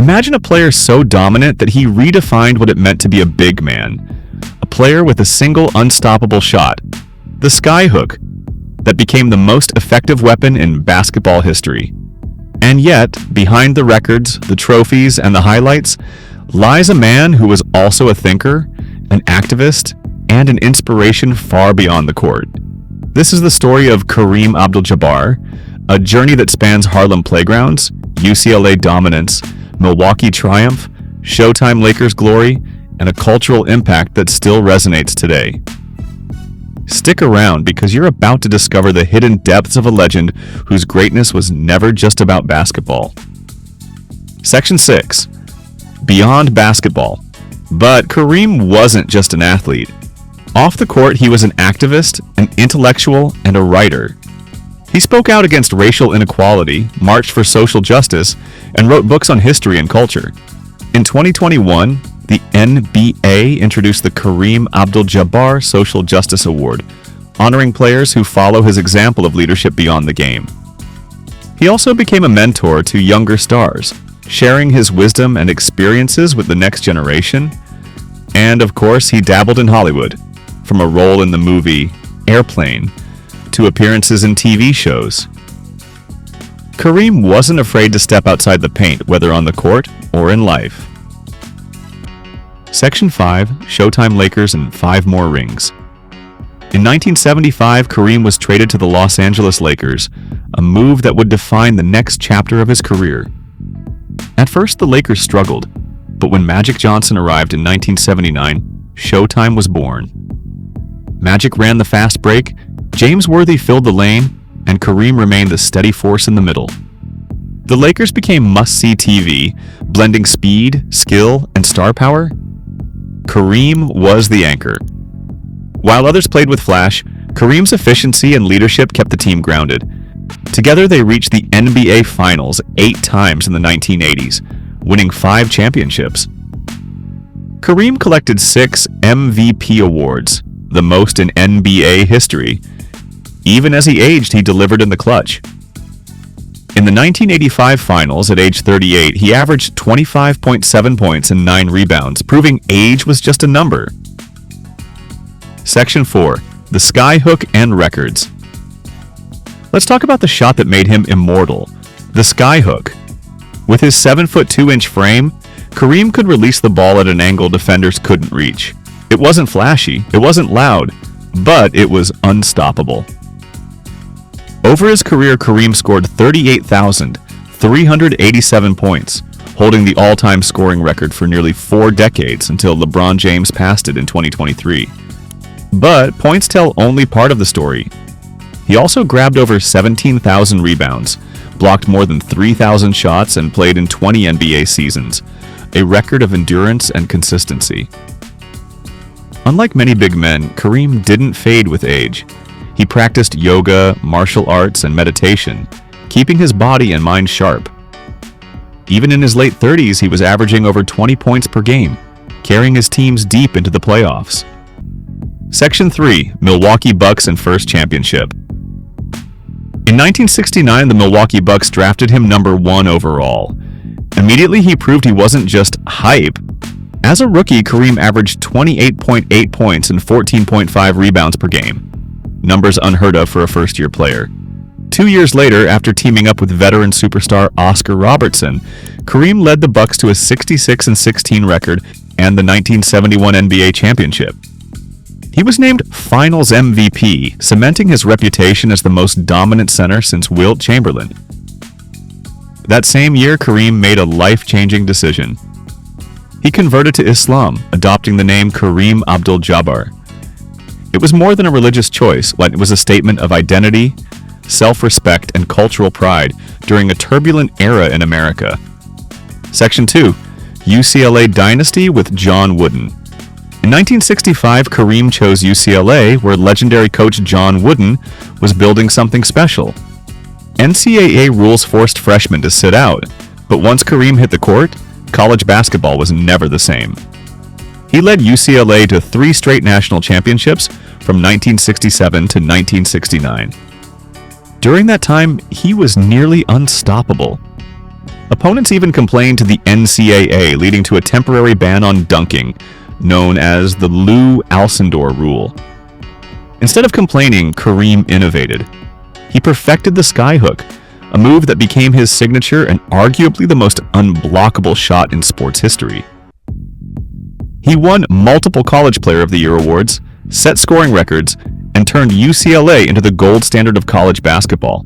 Imagine a player so dominant that he redefined what it meant to be a big man. A player with a single unstoppable shot, the skyhook, that became the most effective weapon in basketball history. And yet, behind the records, the trophies, and the highlights, lies a man who was also a thinker, an activist, and an inspiration far beyond the court. This is the story of Kareem Abdul-Jabbar, a journey that spans Harlem playgrounds, UCLA dominance, Milwaukee triumph, Showtime Lakers glory, and a cultural impact that still resonates today. Stick around because you're about to discover the hidden depths of a legend whose greatness was never just about basketball. Section 6. Beyond basketball. But Kareem wasn't just an athlete. Off the court, he was an activist, an intellectual, and a writer. He spoke out against racial inequality, marched for social justice, and wrote books on history and culture. In 2021, the NBA introduced the Kareem Abdul-Jabbar Social Justice Award, honoring players who follow his example of leadership beyond the game. He also became a mentor to younger stars, sharing his wisdom and experiences with the next generation. And of course, he dabbled in Hollywood, from a role in the movie Airplane to appearances in TV shows. Kareem wasn't afraid to step outside the paint, whether on the court or in life. Section 5. Showtime Lakers and 5 more rings. In 1975, Kareem was traded to the Los Angeles Lakers, a move that would define the next chapter of his career. At first, the Lakers struggled, but when Magic Johnson arrived in 1979, Showtime was born. Magic ran the fast break, James Worthy filled the lane, and Kareem remained the steady force in the middle. The Lakers became must-see TV, blending speed, skill, and star power. Kareem was the anchor. While others played with flash, Kareem's efficiency and leadership kept the team grounded. Together, they reached the NBA Finals 8 times in the 1980s, winning 5 championships. Kareem collected 6 MVP awards, the most in NBA history. Even as he aged, he delivered in the clutch. In the 1985 Finals, at age 38, he averaged 25.7 points and 9 rebounds, proving age was just a number. Section 4. The skyhook and records. Let's talk about the shot that made him immortal, the skyhook. With his 7'2" frame, Kareem could release the ball at an angle defenders couldn't reach. It wasn't flashy, it wasn't loud, but it was unstoppable. Over his career, Kareem scored 38,387 points, holding the all-time scoring record for nearly 4 decades until LeBron James passed it in 2023. But points tell only part of the story. He also grabbed over 17,000 rebounds, blocked more than 3,000 shots, and played in 20 NBA seasons, a record of endurance and consistency. Unlike many big men, Kareem didn't fade with age. He practiced yoga, martial arts, and meditation, keeping his body and mind sharp. Even in his late 30s, he was averaging over 20 points per game, carrying his teams deep into the playoffs. Section 3. Milwaukee Bucks and first championship. In 1969, the Milwaukee Bucks drafted him number 1 overall. Immediately, he proved he wasn't just hype. As a rookie, Kareem averaged 28.8 points and 14.5 rebounds per game. Numbers unheard of for a first-year player. 2 years later, after teaming up with veteran superstar Oscar Robertson, Kareem led the Bucks to a 66-16 record and the 1971 NBA championship. He was named Finals MVP, cementing his reputation as the most dominant center since Wilt Chamberlain. That same year, Kareem made a life-changing decision. He converted to Islam, adopting the name Kareem Abdul-Jabbar. It was more than a religious choice, but it was a statement of identity, self-respect, and cultural pride during a turbulent era in America. Section 2. UCLA Dynasty with John Wooden. In 1965, Kareem chose UCLA, where legendary coach John Wooden was building something special. NCAA rules forced freshmen to sit out, but once Kareem hit the court, college basketball was never the same. He led UCLA to 3 straight national championships from 1967 to 1969. During that time, he was nearly unstoppable. Opponents even complained to the NCAA, leading to a temporary ban on dunking, known as the Lou Alcindor rule. Instead of complaining, Kareem innovated. He perfected the skyhook, a move that became his signature and arguably the most unblockable shot in sports history. He won multiple College Player of the Year awards, set scoring records, and turned UCLA into the gold standard of college basketball.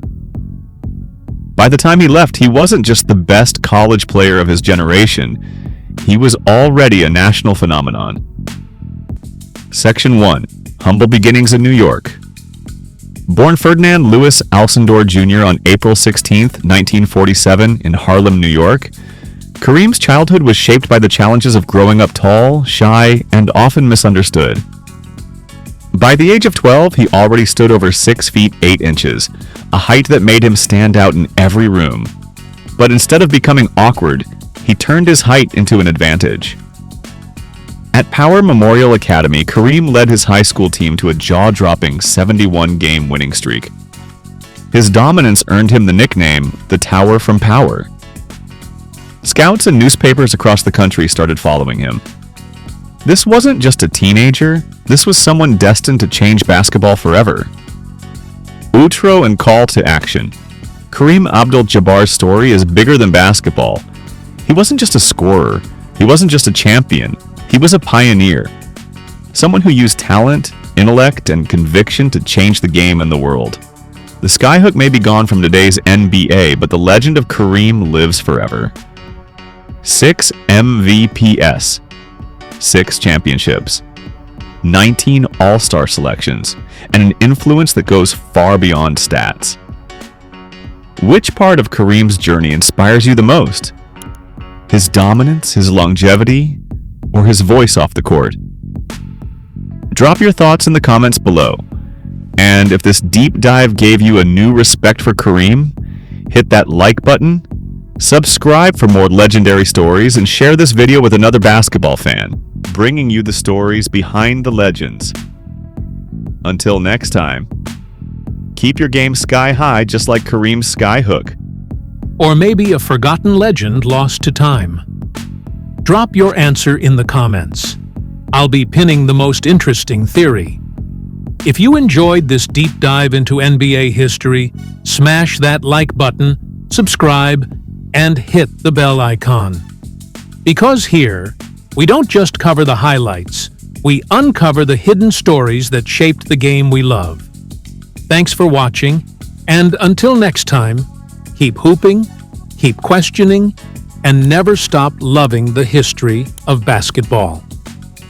By the time he left, he wasn't just the best college player of his generation, he was already a national phenomenon. Section 1. Humble beginnings in New York. Born Ferdinand Louis Alcindor Jr. on April 16, 1947, in Harlem, New York, Kareem's childhood was shaped by the challenges of growing up tall, shy, and often misunderstood. By the age of 12, he already stood over 6 feet 8 inches, a height that made him stand out in every room. But instead of becoming awkward, he turned his height into an advantage. At Power Memorial Academy, Kareem led his high school team to a jaw-dropping 71-game winning streak. His dominance earned him the nickname, the Tower from Power. Scouts and newspapers across the country started following him. This wasn't just a teenager, this was someone destined to change basketball forever. Outro and call to action. Kareem Abdul-Jabbar's story is bigger than basketball. He wasn't just a scorer, he wasn't just a champion, he was a pioneer. Someone who used talent, intellect, and conviction to change the game and the world. The skyhook may be gone from today's NBA, but the legend of Kareem lives forever. 6 MVPs, 6 championships, 19 All-Star selections, and an influence that goes far beyond stats. Which part of Kareem's journey inspires you the most? His dominance, his longevity, or his voice off the court? Drop your thoughts in the comments below. And if this deep dive gave you a new respect for Kareem, hit that like button, subscribe for more legendary stories, and share this video with another basketball fan, bringing you the stories behind the legends. Until next time, keep your game sky high just like Kareem's skyhook. Or maybe a forgotten legend lost to time. Drop your answer in the comments. I'll be pinning the most interesting theory. If you enjoyed this deep dive into NBA history, smash that like button, subscribe, and hit the bell icon. Because here, we don't just cover the highlights, we uncover the hidden stories that shaped the game we love. Thanks for watching, and until next time, keep hooping, keep questioning, and never stop loving the history of basketball.